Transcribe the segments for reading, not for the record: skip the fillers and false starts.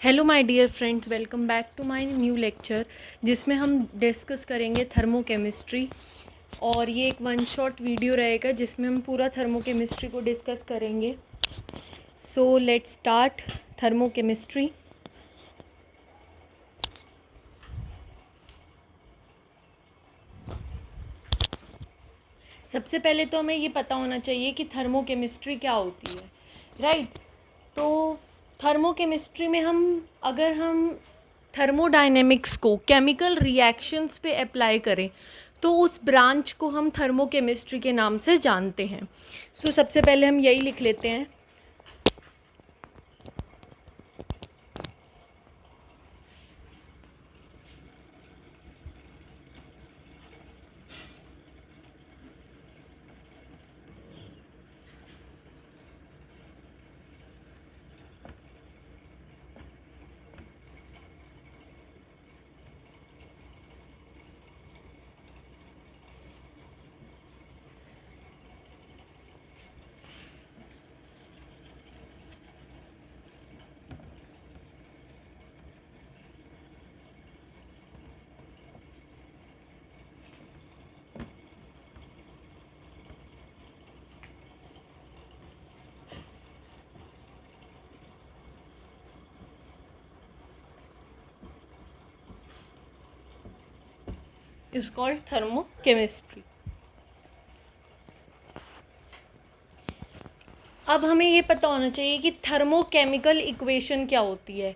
Hello my dear friends, welcome back to my new lecture जिसमें हम discuss करेंगे thermochemistry. और ये एक वन शॉट वीडियो रहेगा जिसमें हम पूरा थर्मोकेमिस्ट्री को डिस्कस करेंगे। So let's start thermochemistry. सबसे पहले तो हमें ये पता होना चाहिए कि थर्मोकेमिस्ट्री क्या होती है, राइट। तो थर्मोकेमिस्ट्री में अगर हम थर्मोडायनेमिक्स को केमिकल रिएक्शंस पे अप्लाई करें तो उस ब्रांच को हम थर्मोकेमिस्ट्री के नाम से जानते हैं। सो सबसे पहले हम यही लिख लेते हैं। Is called thermochemistry. अब हमें ये पता होना चाहिए कि थर्मोकेमिकल इक्वेशन क्या होती है।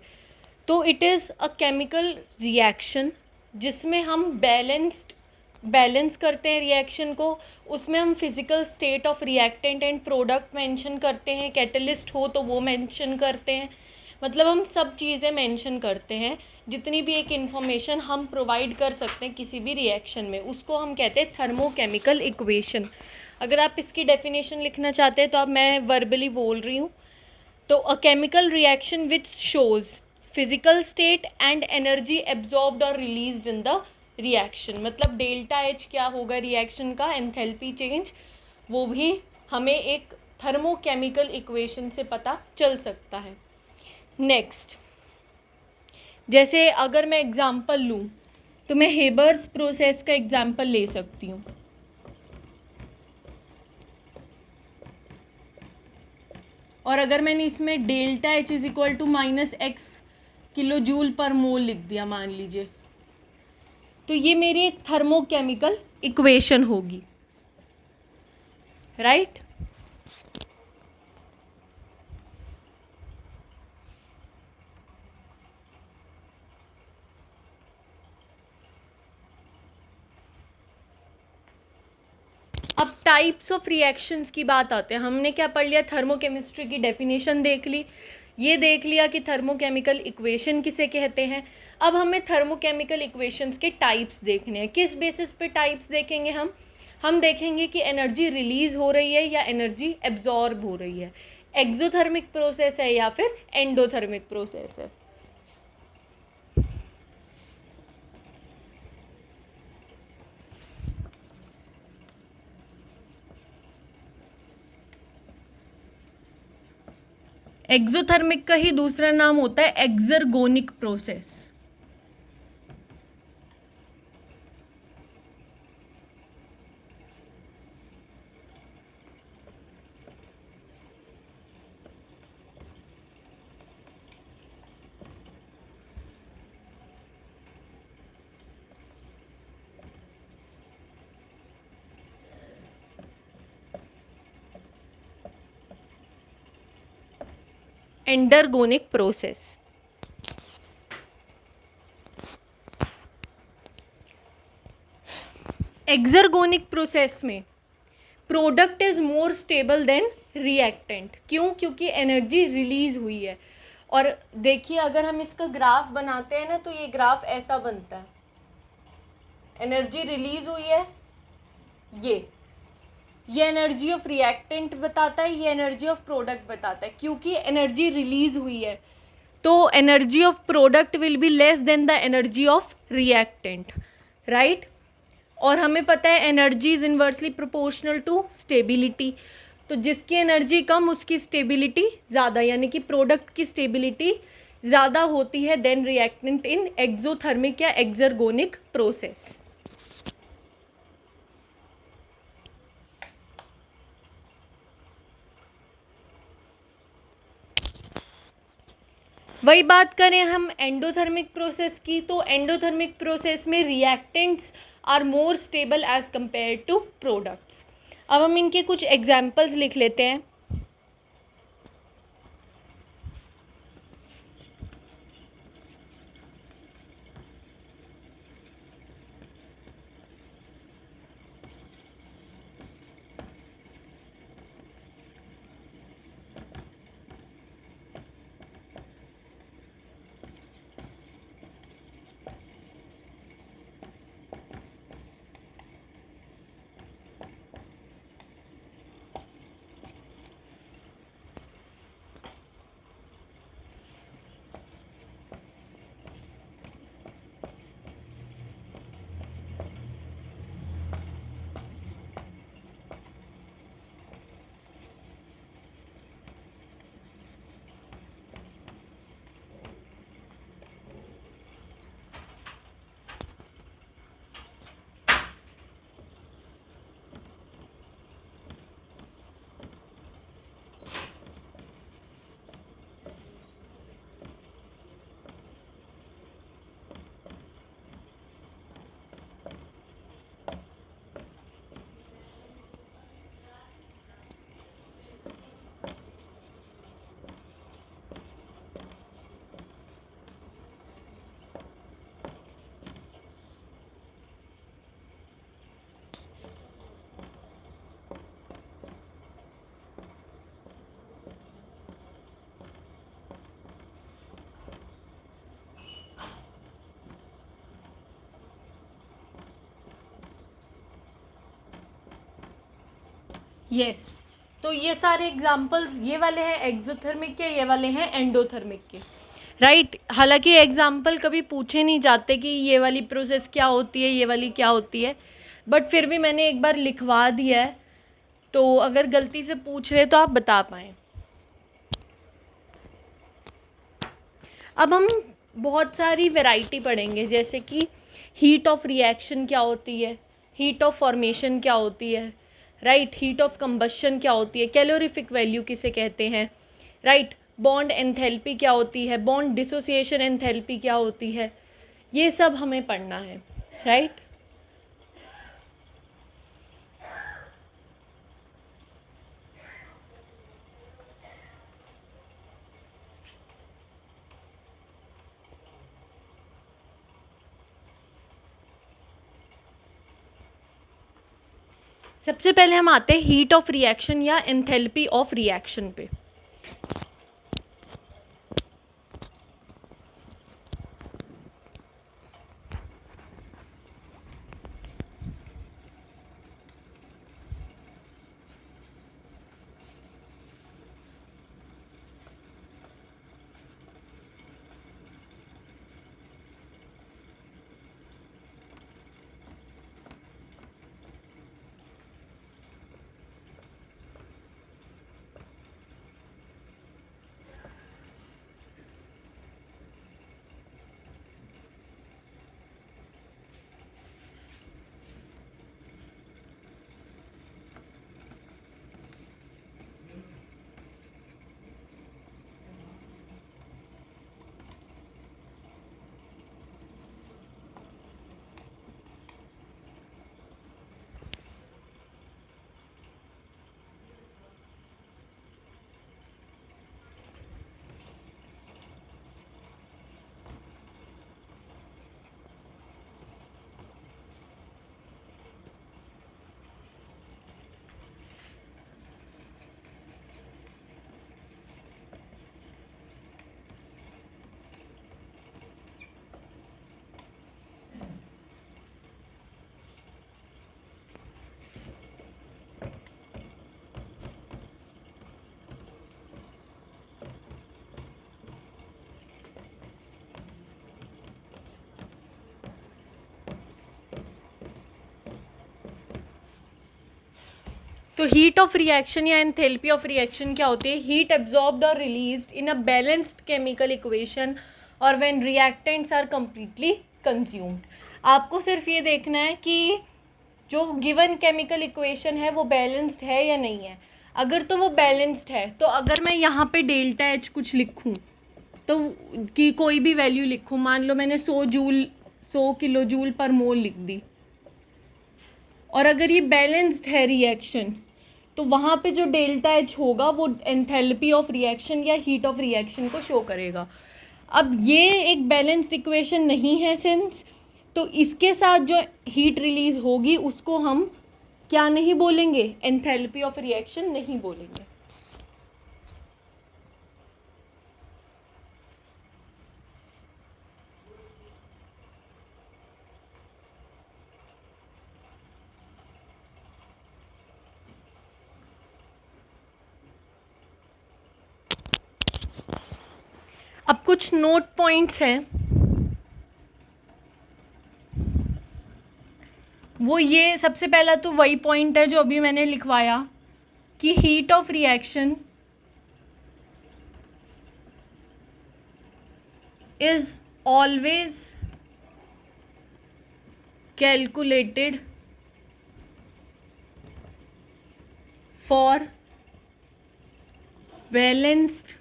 तो it is a chemical reaction जिसमें हम बैलेंस करते हैं रिएक्शन को। उसमें हम physical state of reactant and product mention करते हैं, कैटलिस्ट हो तो वो मेंशन करते हैं। मतलब हम सब चीज़ें मेंशन करते हैं, जितनी भी एक इन्फॉर्मेशन हम प्रोवाइड कर सकते हैं किसी भी रिएक्शन में, उसको हम कहते हैं थर्मोकेमिकल इक्वेशन। अगर आप इसकी डेफिनेशन लिखना चाहते हैं तो अब मैं वर्बली बोल रही हूँ। तो a chemical reaction which shows physical state and energy absorbed और रिलीज्ड इन द रिएक्शन। मतलब डेल्टा एच क्या होगा रिएक्शन का, एंथैल्पी चेंज, वो भी हमें एक थर्मोकेमिकल इक्वेशन से पता चल सकता है। नेक्स्ट, जैसे अगर मैं एग्जांपल लूँ तो मैं हेबर्स प्रोसेस का एग्जांपल ले सकती हूँ। और अगर मैंने इसमें delta H is equal to -x kilo joule पर मोल लिख दिया मान लीजिए, तो ये मेरी एक थर्मोकेमिकल इक्वेशन होगी, राइट। अब टाइप्स ऑफ रिएक्शंस की बात आते हैं। हमने क्या पढ़ लिया, थर्मोकेमिस्ट्री की डेफिनेशन देख ली, ये देख लिया कि थर्मोकेमिकल इक्वेशन किसे कहते हैं। अब हमें थर्मोकेमिकल इक्वेशंस के टाइप्स देखने हैं। किस बेसिस पे टाइप्स देखेंगे हम देखेंगे कि एनर्जी रिलीज हो रही है या एनर्जी एब्जॉर्ब हो रही है, एक्सोथर्मिक प्रोसेस है या फिर एंडोथर्मिक प्रोसेस है। एक्सोथर्मिक का ही दूसरा नाम होता है exergonic process. Endergonic process. Exergonic process में product is more stable than reactant. क्यों? क्योंकि एनर्जी रिलीज हुई है। और देखिए, अगर हम इसका ग्राफ बनाते हैं ना तो ये ग्राफ ऐसा बनता है। एनर्जी रिलीज हुई है, ये एनर्जी ऑफ रिएक्टेंट बताता है, ये एनर्जी ऑफ प्रोडक्ट बताता है। क्योंकि एनर्जी रिलीज हुई है तो energy of product will be less than the energy of reactant, right. और हमें पता है energy is inversely proportional to stability. तो जिसकी एनर्जी कम उसकी स्टेबिलिटी ज़्यादा, यानी कि प्रोडक्ट की स्टेबिलिटी ज़्यादा होती है देन रिएक्टेंट इन एक्सोथर्मिक या एक्सर्गोनिक प्रोसेस। वही बात करें हम एंडोथर्मिक प्रोसेस की, तो एंडोथर्मिक प्रोसेस में reactants are more stable as compare to products. अब हम इनके कुछ एग्जांपल्स लिख लेते हैं। यस, तो ये सारे एग्जांपल्स, ये वाले हैं एक्सोथर्मिक के, ये वाले हैं एंडोथर्मिक के, राइट। हालांकि एग्जांपल कभी पूछे नहीं जाते कि ये वाली प्रोसेस क्या होती है, ये वाली क्या होती है, बट फिर भी मैंने एक बार लिखवा दिया है, तो अगर गलती से पूछ रहे तो आप बता पाएँ। अब हम बहुत सारी वैरायटी पढ़ेंगे, जैसे कि हीट ऑफ रिएक्शन क्या होती है, हीट ऑफ फॉर्मेशन क्या होती है, राइट, हीट ऑफ कंबशन क्या होती है, कैलोरीफिक वैल्यू किसे कहते हैं, राइट, बॉन्ड एंथैल्पी क्या होती है, बॉन्ड डिसोसिएशन एंथैल्पी क्या होती है, ये सब हमें पढ़ना है, राइट। सबसे पहले हम आते हैं हीट ऑफ रिएक्शन या एंथैल्पी ऑफ रिएक्शन पे। तो हीट ऑफ रिएक्शन या एंथैल्पी ऑफ रिएक्शन क्या होती है? हीट एब्जॉर्ब्ड और released in a balanced chemical equation और when reactants are completely consumed. आपको सिर्फ ये देखना है कि जो गिवन केमिकल इक्वेशन है वो बैलेंस्ड है या नहीं है। अगर तो वो बैलेंस्ड है, तो अगर मैं यहाँ पे डेल्टा एच कुछ लिखूँ, तो कि कोई भी वैल्यू लिखूँ, मान लो मैंने 100 किलो जूल पर मोल लिख दी, और अगर ये बैलेंस्ड है रिएक्शन, तो वहाँ पे जो डेल्टा एच होगा वो एंथैल्पी ऑफ रिएक्शन या हीट ऑफ रिएक्शन को शो करेगा। अब ये एक बैलेंस्ड इक्वेशन नहीं है सिंस, तो इसके साथ जो हीट रिलीज होगी उसको हम क्या नहीं बोलेंगे? एंथैल्पी ऑफ रिएक्शन नहीं बोलेंगे। अब कुछ नोट पॉइंट्स हैं, वो ये सबसे पहला तो वही पॉइंट है जो अभी मैंने लिखवाया कि heat of reaction is always calculated for balanced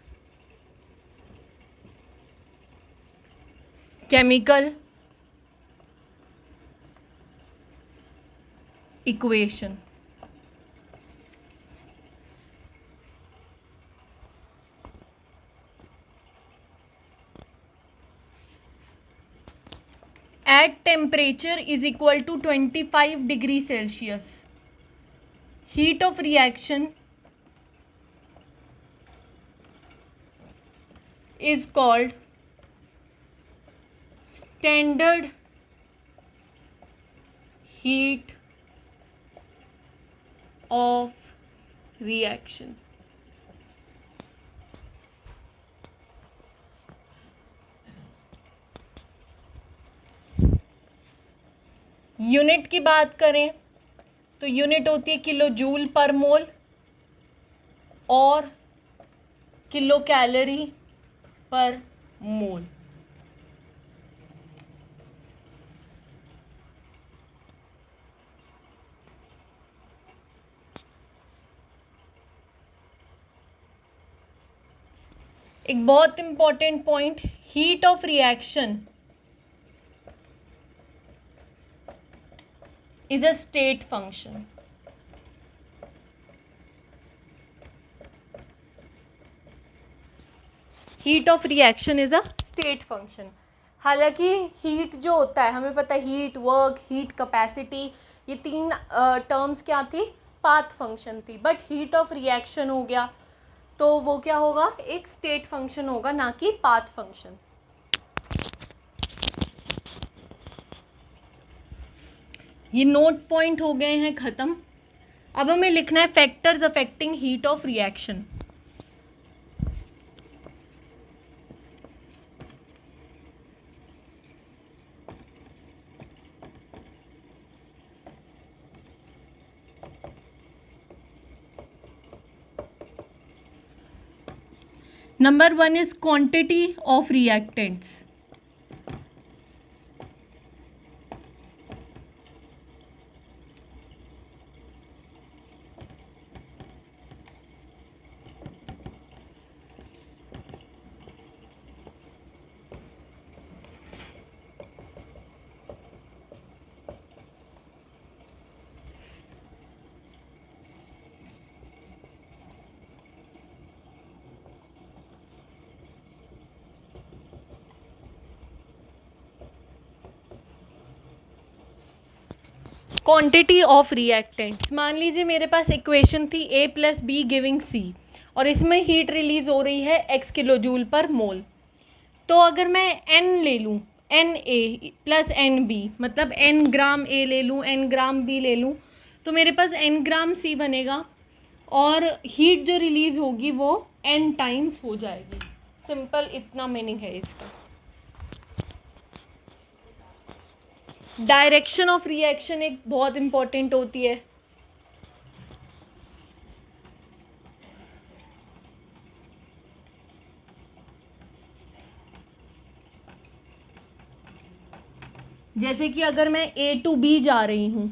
chemical equation. At temperature is equal to 25 degree Celsius, heat of reaction is called standard heat of reaction। Unit की बात करें तो यूनिट होती है किलो जूल पर मोल और किलो कैलोरी पर मोल। एक बहुत important point, heat of reaction is a state function। Heat of reaction is a state function. हालांकि हीट जो होता है, हमें पता है हीट, वर्क, हीट कैपेसिटी, ये तीन टर्म्स क्या थी? पाथ फंक्शन थी। बट हीट ऑफ रिएक्शन हो गया तो वो क्या होगा? एक स्टेट फंक्शन होगा, ना कि पाथ फंक्शन। ये नोट पॉइंट हो गए हैं ख़त्म। अब हमें लिखना है factors affecting heat of reaction. Number 1 is quantity of reactants. Quantity of reactants, मान लीजिए मेरे पास इक्वेशन थी A + B गिविंग C, और इसमें हीट रिलीज हो रही है x किलो जूल पर मोल। तो अगर मैं n ले लूँ, Na + Nb, मतलब n ग्राम A ले लूँ, n ग्राम B ले लूँ, तो मेरे पास n ग्राम C बनेगा और हीट जो रिलीज़ होगी वो n टाइम्स हो जाएगी। सिंपल इतना मीनिंग है इसका। डायरेक्शन ऑफ रिएक्शन एक बहुत इम्पॉर्टेंट होती है। जैसे कि अगर मैं ए टू बी जा रही हूँ,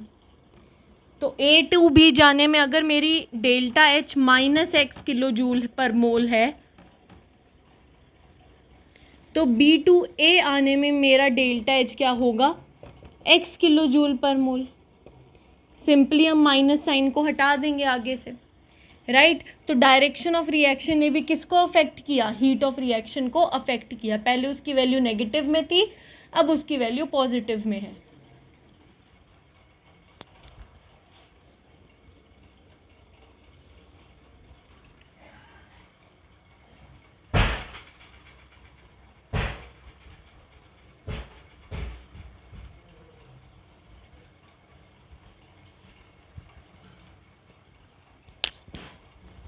तो ए टू बी जाने में अगर मेरी delta H -x kilo joule पर मोल है, तो बी टू ए आने में मेरा डेल्टा एच क्या होगा, x किलो जूल पर मोल। सिंपली हम माइनस साइन को हटा देंगे आगे से, राइट। तो डायरेक्शन ऑफ रिएक्शन ने भी किसको अफेक्ट किया, हीट ऑफ रिएक्शन को अफेक्ट किया। पहले उसकी वैल्यू नेगेटिव में थी, अब उसकी वैल्यू पॉजिटिव में है।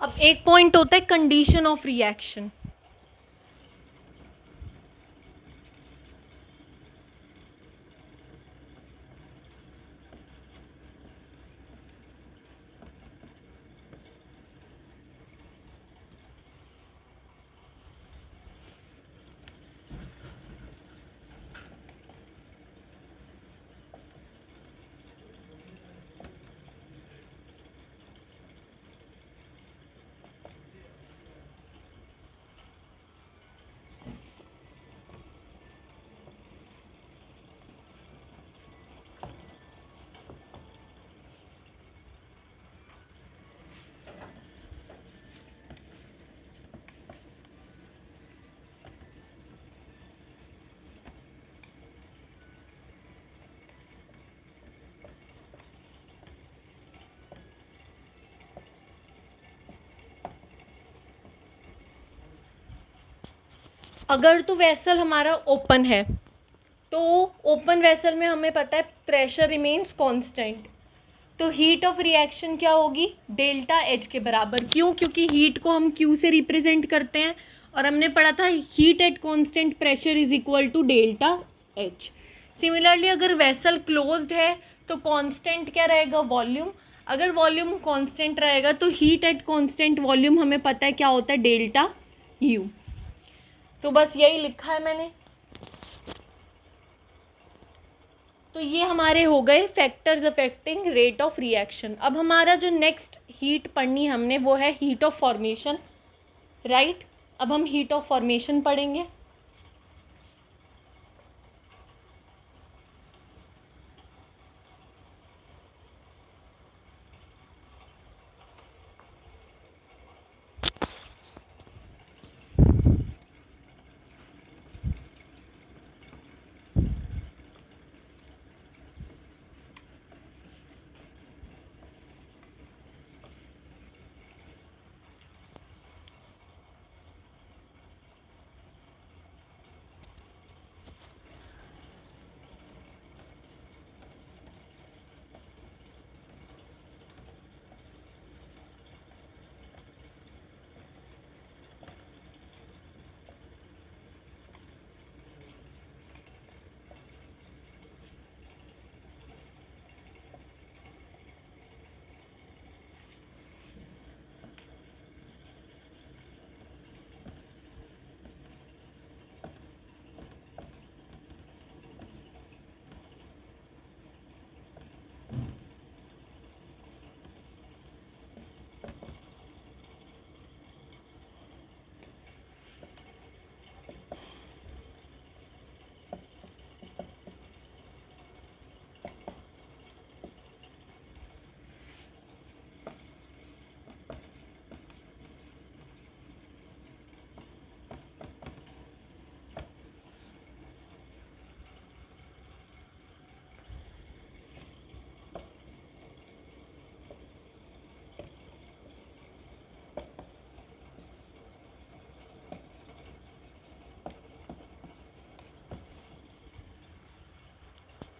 अब एक पॉइंट होता है कंडीशन ऑफ रिएक्शन। अगर तो वेसल हमारा ओपन है, तो ओपन वेसल में हमें पता है प्रेशर रिमेन्स कांस्टेंट, तो हीट ऑफ रिएक्शन क्या होगी, डेल्टा एच के बराबर। क्यों, क्योंकि हीट को हम क्यू से रिप्रेजेंट करते हैं, और हमने पढ़ा था heat at constant pressure is equal to delta H. Similarly अगर वेसल क्लोज्ड है तो कांस्टेंट क्या रहेगा, वॉल्यूम। अगर वॉल्यूम कांस्टेंट रहेगा तो हीट एट कांस्टेंट वॉल्यूम हमें पता है क्या होता है, डेल्टा यू। तो बस यही लिखा है मैंने। तो ये हमारे हो गए factors affecting rate of reaction. अब हमारा जो नेक्स्ट हीट पढ़नी हमने वो है हीट ऑफ फॉर्मेशन, राइट। अब हम हीट ऑफ फॉर्मेशन पढ़ेंगे।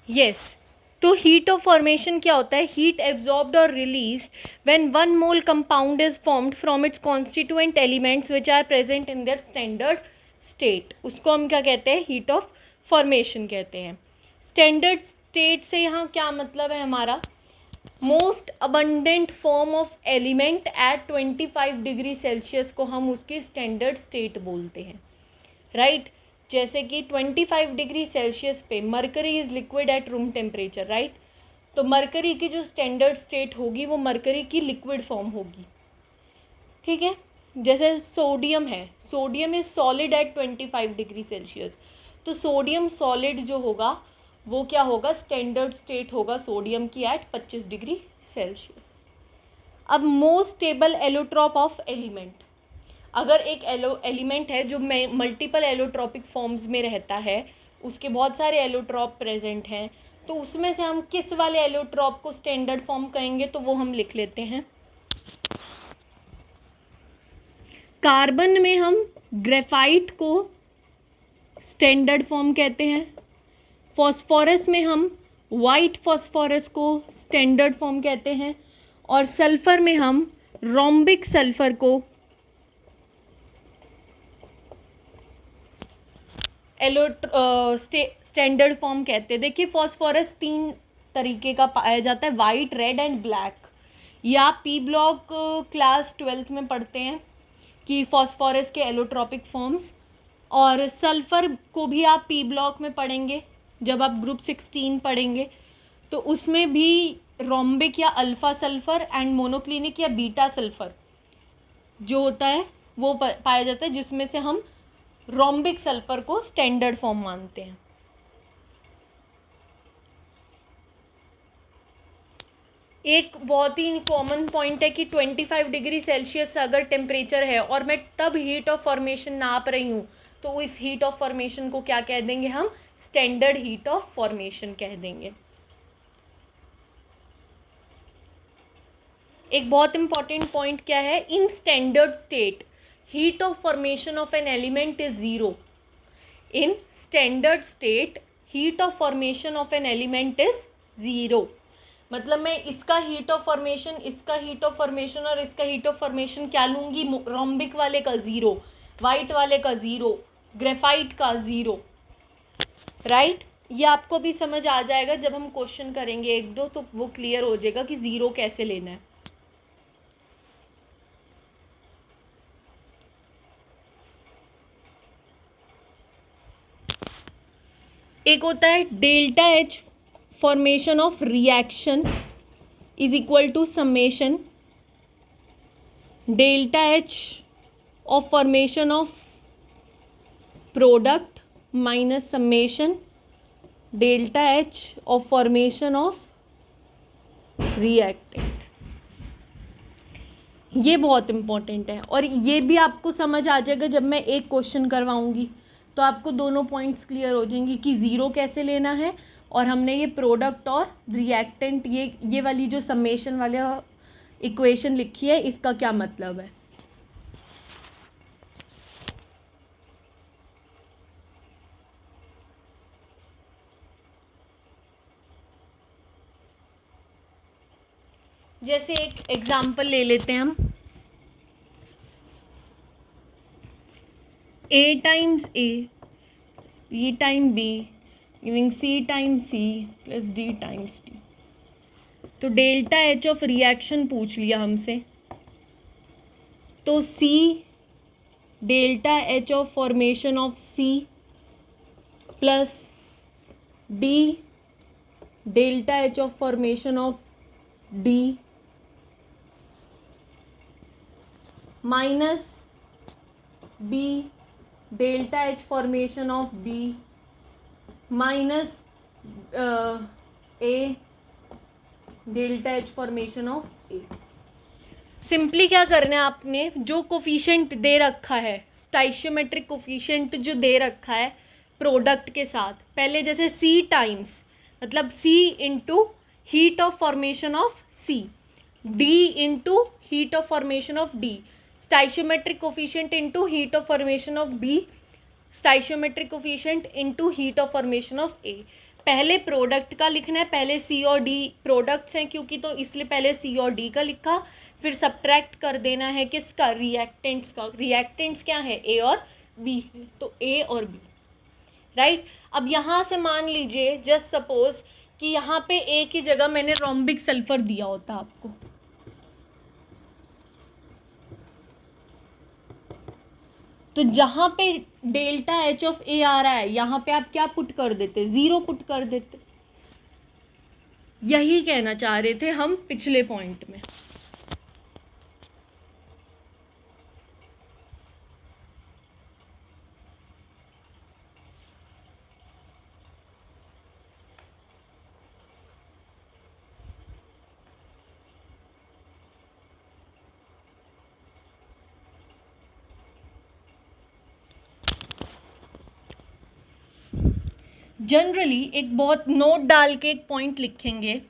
यस, तो हीट ऑफ फॉर्मेशन क्या होता है, हीट एब्जॉर्ब्ड और released when 1 mole compound is formed from its constituent elements which are present in their standard state. उसको हम क्या कहते हैं, हीट ऑफ फॉर्मेशन कहते हैं। स्टैंडर्ड स्टेट से यहाँ क्या मतलब है हमारा, most abundant form of element at 25 degree Celsius को हम उसकी स्टैंडर्ड स्टेट बोलते हैं, राइट। जैसे कि 25 डिग्री सेल्सियस पे mercury is liquid at room temperature, right. तो मरकरी की जो स्टैंडर्ड स्टेट होगी वो मरकरी की लिक्विड फॉर्म होगी, ठीक है। जैसे सोडियम है, sodium is solid at 25 degree Celsius, तो सोडियम सॉलिड जो होगा वो क्या होगा, स्टैंडर्ड स्टेट होगा सोडियम की एट 25 डिग्री सेल्सियस। अब most stable allotrope of element, अगर एक एलिमेंट है जो मल्टीपल एलोट्रॉपिक फॉर्म्स में रहता है, उसके बहुत सारे एलोट्रॉप प्रेजेंट हैं, तो उसमें से हम किस वाले एलोट्रॉप को स्टैंडर्ड फॉर्म कहेंगे, तो वो हम लिख लेते हैं। कार्बन में हम ग्रेफाइट को स्टैंडर्ड फॉर्म कहते हैं। फॉस्फोरस में हम वाइट फॉस्फोरस को स्टैंडर्ड फॉर्म कहते हैं। और सल्फर में हम रोम्बिक सल्फर को स्टैंडर्ड फॉर्म कहते हैं। देखिए फॉस्फोरस 3 तरीके का पाया जाता है, वाइट, रेड एंड ब्लैक। या आप पी ब्लॉक क्लास 12th में पढ़ते हैं कि फॉस्फोरस के एलोट्रॉपिक फॉर्म्स, और सल्फ़र को भी आप पी ब्लॉक में पढ़ेंगे जब आप ग्रुप 16 पढ़ेंगे, तो उसमें भी रोम्बिक या अल्फ़ा सल्फ़र एंड मोनोक्लिनिक या बीटा सल्फ़र जो होता है वो पाया जाता है, जिसमें से हम रोम्बिक सल्फ़र को स्टैंडर्ड फॉर्म मानते हैं। एक बहुत ही कॉमन पॉइंट है कि 25 डिग्री सेल्सियस अगर टेम्परेचर है और मैं तब हीट ऑफ फॉर्मेशन नाप रही हूँ, तो इस हीट ऑफ फॉर्मेशन को क्या कह देंगे हम, स्टैंडर्ड हीट ऑफ फॉर्मेशन कह देंगे। एक बहुत इंपॉर्टेंट पॉइंट क्या है, in standard state heat of formation of an element is zero. In standard state heat of formation of an element is zero. मतलब मैं इसका हीट ऑफ फॉर्मेशन, इसका हीट ऑफ फॉर्मेशन और इसका हीट ऑफ फॉर्मेशन क्या लूँगी, rhombic वाले का ज़ीरो, वाइट वाले का ज़ीरो, ग्रेफाइट का ज़ीरो, राइट। ये आपको भी समझ आ जाएगा जब हम क्वेश्चन करेंगे एक दो, तो वो क्लियर हो जाएगा कि ज़ीरो कैसे लेना है। एक होता है delta H formation of reaction is equal to summation delta H of formation of product minus summation delta H of formation of reactant. ये बहुत इम्पॉर्टेंट है और ये भी आपको समझ आ जाएगा जब मैं एक क्वेश्चन करवाऊंगी, तो आपको दोनों पॉइंट्स क्लियर हो जाएंगी कि ज़ीरो कैसे लेना है, और हमने ये प्रोडक्ट और रिएक्टेंट ये वाली जो समेशन वाला इक्वेशन लिखी है इसका क्या मतलब है। जैसे एक एग्जांपल ले लेते हैं हम, A times A plus B time B giving C time C plus D times D। तो डेल्टा एच ऑफ रिएक्शन पूछ लिया हमसे, तो C delta H of formation of C plus D delta H of formation of D minus B delta H formation of B minus A delta H formation of A। Simply क्या करना है, आपने जो coefficient दे रखा है, स्टाइशियोमेट्रिक coefficient जो दे रखा है प्रोडक्ट के साथ, पहले जैसे C टाइम्स मतलब C into heat of formation of C, D into heat of formation of D, stoichiometric coefficient into heat of formation of B, stoichiometric coefficient into heat of formation of A। पहले product का लिखना है, पहले C और D products हैं क्योंकि, तो इसलिए पहले C और D का लिखा, फिर सब्ट्रैक्ट कर देना है किसका, रिएक्टेंट्स का। रिएक्टेंट्स क्या है, A और B है, तो A और B, राइट। अब यहाँ से मान लीजिए जस्ट सपोज कि यहाँ पे A की जगह मैंने रोम्बिक सल्फर दिया होता आपको, तो जहाँ पे डेल्टा एच ऑफ ए आ रहा है यहाँ पे आप क्या पुट कर देते, ज़ीरो पुट कर देते। यही कहना चाह रहे थे हम पिछले पॉइंट में। जनरली एक बहुत नोट डाल के एक पॉइंट लिखेंगे,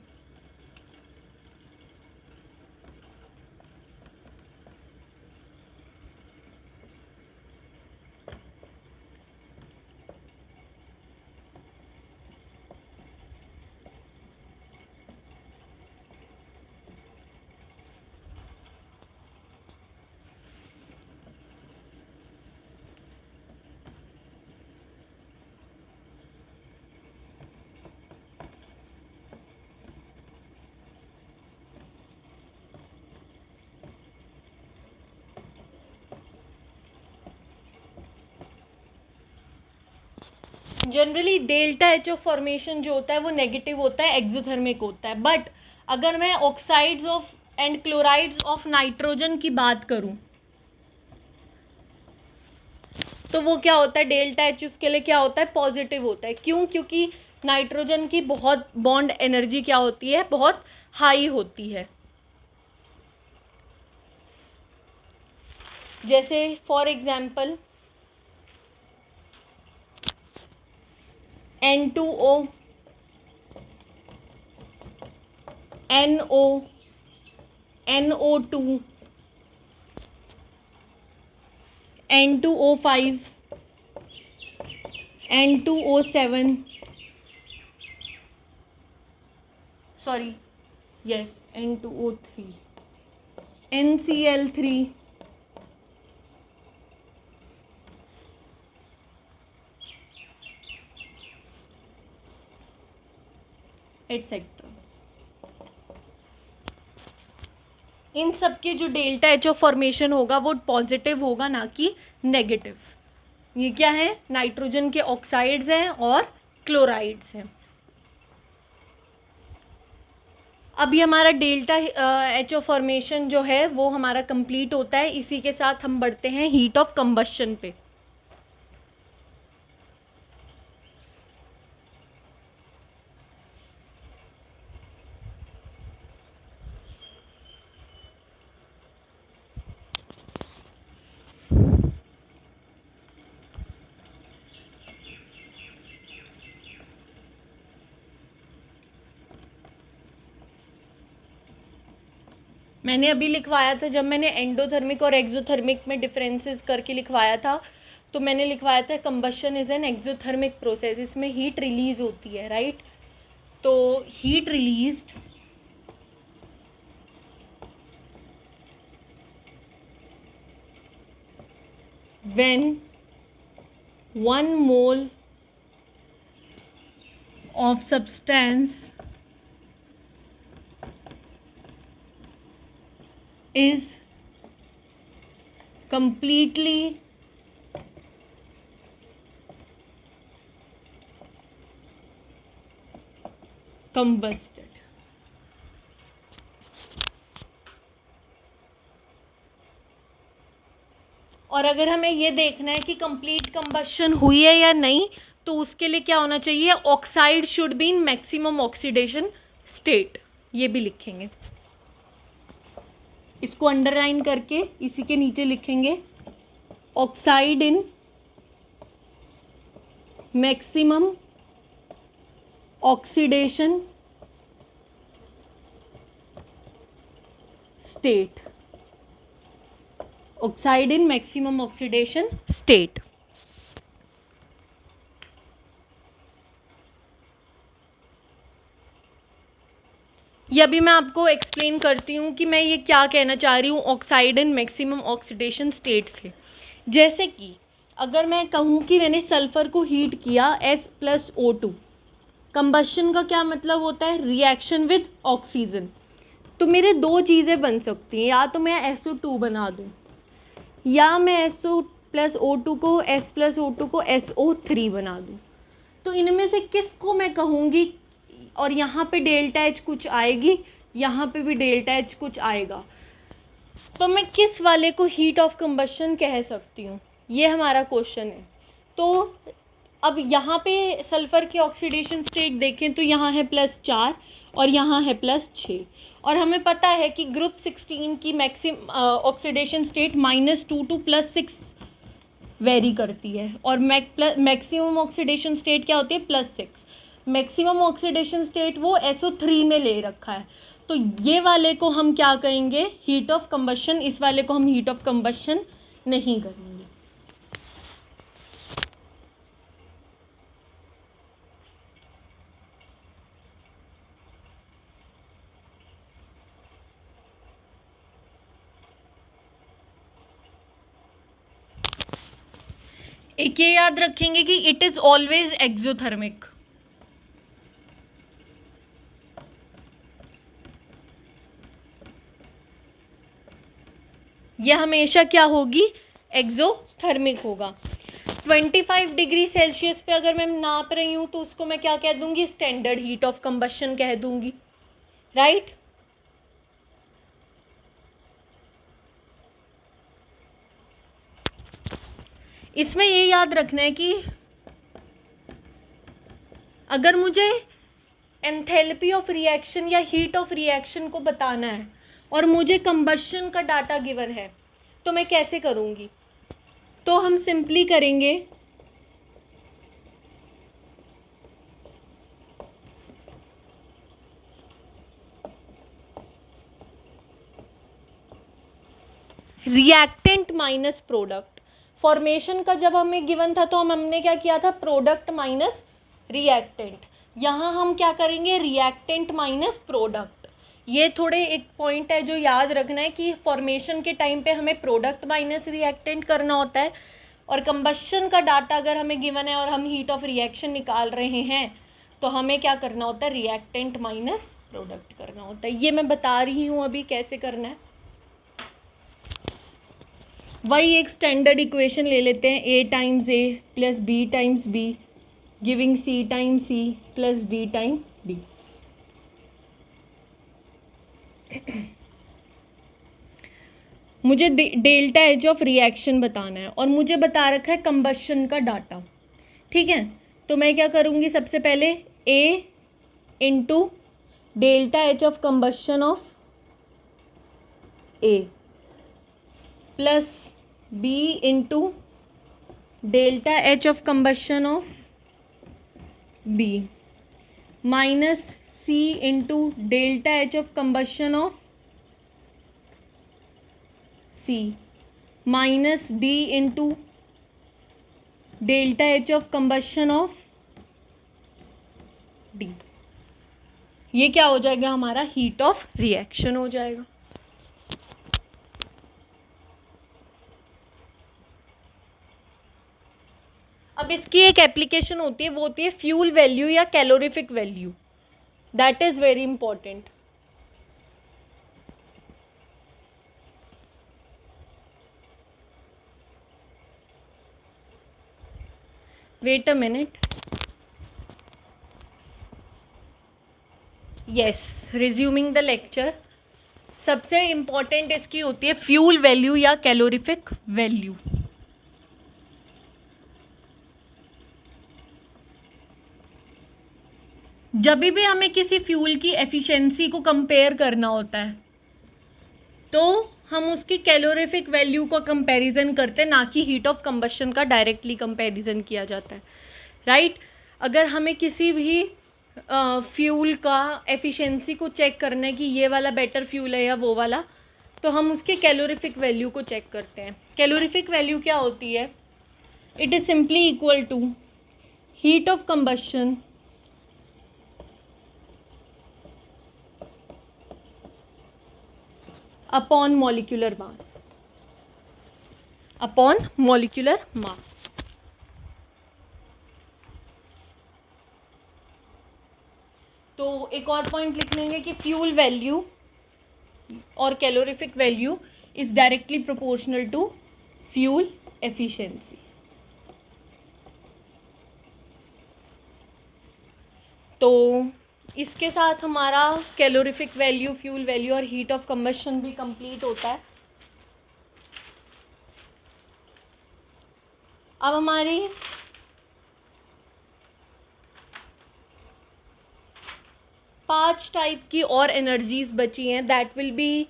generally delta H of formation जो होता है वो नेगेटिव होता है, एक्सोथर्मिक होता है। बट अगर मैं oxides of and chlorides of nitrogen की बात करूं तो वो क्या होता है, डेल्टा एच उसके लिए क्या होता है, पॉजिटिव होता है। क्यों? क्योंकि नाइट्रोजन की बहुत बॉन्ड एनर्जी क्या होती है, बहुत हाई होती है। जैसे for example N2O, NO, NO2, N2O5, N2O7, sorry, yes, N2O3, NCl3, etcetera. इन सब के जो डेल्टा एच ऑफ फॉर्मेशन होगा वो पॉजिटिव होगा, ना कि नेगेटिव। ये क्या है, नाइट्रोजन के ऑक्साइड्स हैं और क्लोराइड्स हैं। अभी हमारा डेल्टा एच ऑफ फॉर्मेशन जो है वो हमारा कंप्लीट होता है। इसी के साथ हम बढ़ते हैं हीट ऑफ कंबशन पे। मैंने अभी लिखवाया था, जब मैंने एंडोथर्मिक और एक्सोथर्मिक में डिफरेंसेस करके लिखवाया था तो मैंने लिखवाया था combustion is an exothermic process. इसमें हीट रिलीज होती है, राइट। तो heat released when 1 mole of substance is completely combusted। और अगर हमें ये देखना है कि कंप्लीट कंबशन हुई है या नहीं, तो उसके लिए क्या होना चाहिए, oxide should be in maximum oxidation state. ये भी लिखेंगे, इसको अंडरलाइन करके इसी के नीचे लिखेंगे oxide in maximum oxidation state. Oxide in maximum oxidation state. ये अभी मैं आपको एक्सप्लेन करती हूँ कि मैं ये क्या कहना चाह रही हूँ oxide in maximum oxidation state से। जैसे कि अगर मैं कहूँ कि मैंने सल्फ़र को हीट किया S+O2, कंबशन का क्या मतलब होता है, रिएक्शन विद ऑक्सीजन। तो मेरे दो चीज़ें बन सकती हैं, या तो मैं SO2 बना दूँ या मैं SO+ प्लस O2 को S प्लस O2 को SO3 बना दूँ, तो इनमें से किसको मैं कहूँगी, और यहाँ पे डेल्टा H कुछ आएगी, यहाँ पे भी डेल्टा H कुछ आएगा, तो मैं किस वाले को हीट ऑफ कंबशन कह सकती हूँ, ये हमारा क्वेश्चन है। तो अब यहाँ पे सल्फ़र की ऑक्सीडेशन स्टेट देखें तो यहाँ है +4 और यहाँ है +6, और हमें पता है कि ग्रुप 16 की ऑक्सीडेशन स्टेट -2 to +6 वेरी करती है, और मैक्सिमम ऑक्सीडेशन स्टेट क्या होती है, +6। मैक्सिमम ऑक्सीडेशन स्टेट वो SO3 में ले रखा है, तो ये वाले को हम क्या कहेंगे, हीट ऑफ कंबशन। इस वाले को हम हीट ऑफ कंबशन नहीं करेंगे। एक ये याद रखेंगे कि इट इज़ ऑलवेज एक्सोथर्मिक। ये हमेशा क्या होगी, एक्सोथर्मिक होगा। 25 डिग्री सेल्सियस पे अगर मैं नाप रही हूँ तो उसको मैं क्या कह दूँगी, स्टैंडर्ड हीट ऑफ कंबशन कह दूँगी, राइट। इसमें ये याद रखना है कि अगर मुझे एंथैल्पी ऑफ रिएक्शन या हीट ऑफ रिएक्शन को बताना है और मुझे कंबशन का डाटा गिवन है, तो मैं कैसे करूँगी, तो हम सिंपली करेंगे रिएक्टेंट माइनस प्रोडक्ट। फॉर्मेशन का जब हमें गिवन था तो हमने क्या किया था, प्रोडक्ट माइनस रिएक्टेंट। यहाँ हम क्या करेंगे, रिएक्टेंट माइनस प्रोडक्ट। ये थोड़े एक पॉइंट है जो याद रखना है कि फॉर्मेशन के टाइम पे हमें प्रोडक्ट माइनस रिएक्टेंट करना होता है, और कंबशन का डाटा अगर हमें गिवन है और हम हीट ऑफ रिएक्शन निकाल रहे हैं तो हमें क्या करना होता है, रिएक्टेंट माइनस प्रोडक्ट करना होता है। ये मैं बता रही हूँ अभी कैसे करना है। वही एक स्टैंडर्ड इक्वेशन ले लेते हैं, A times A plus B times B giving C times C plus D time D। मुझे डेल्टा H ऑफ रिएक्शन बताना है और मुझे बता रखा है कंबशन का डाटा, ठीक है। तो मैं क्या करूँगी, सबसे पहले A into delta H of combustion of A plus B into delta H of combustion of B minus C into delta H of combustion of C minus D into delta H of combustion of D। ये क्या हो जाएगा, हमारा heat of reaction हो जाएगा। अब इसकी एक एप्लीकेशन होती है, वो होती है फ्यूल वैल्यू या calorific value. That is very important. Wait a minute, yes, resuming the lecture. सबसे इम्पॉर्टेंट इसकी होती है फ्यूल वैल्यू या कैलोरीफिक वैल्यू। जब भी हमें किसी फ्यूल की एफिशिएंसी को कंपेयर करना होता है तो हम उसकी कैलोरीफिक वैल्यू का कंपैरिजन करते हैं, ना कि हीट ऑफ कंबशन का डायरेक्टली कंपैरिजन किया जाता है, राइट। अगर हमें किसी भी फ्यूल का एफिशिएंसी को चेक करना है कि ये वाला बेटर फ्यूल है या वो वाला, तो हम उसके कैलोरीफिक वैल्यू को चेक करते हैं। कैलोरीफिक वैल्यू क्या होती है, it is simply equal to heat of combustion upon molecular mass, upon molecular mass. तो एक और पॉइंट लिख लेंगे कि फ्यूल वैल्यू और calorific value is directly proportional to fuel efficiency. तो इसके साथ हमारा कैलोरीफिक वैल्यू, फ्यूल वैल्यू और हीट ऑफ कंबशन भी कंप्लीट होता है। अब हमारी पांच टाइप की और एनर्जीज बची हैं, that will be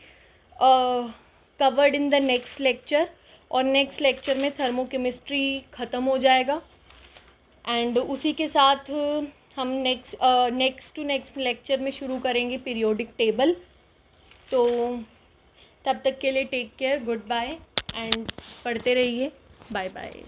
covered in the next lecture. और नेक्स्ट लेक्चर में थर्मोकेमिस्ट्री ख़त्म हो जाएगा एंड उसी के साथ हम नेक्स्ट लेक्चर में शुरू करेंगे पीरियोडिक टेबल। तो तब तक के लिए take care, good bye and पढ़ते रहिए, बाय बाय।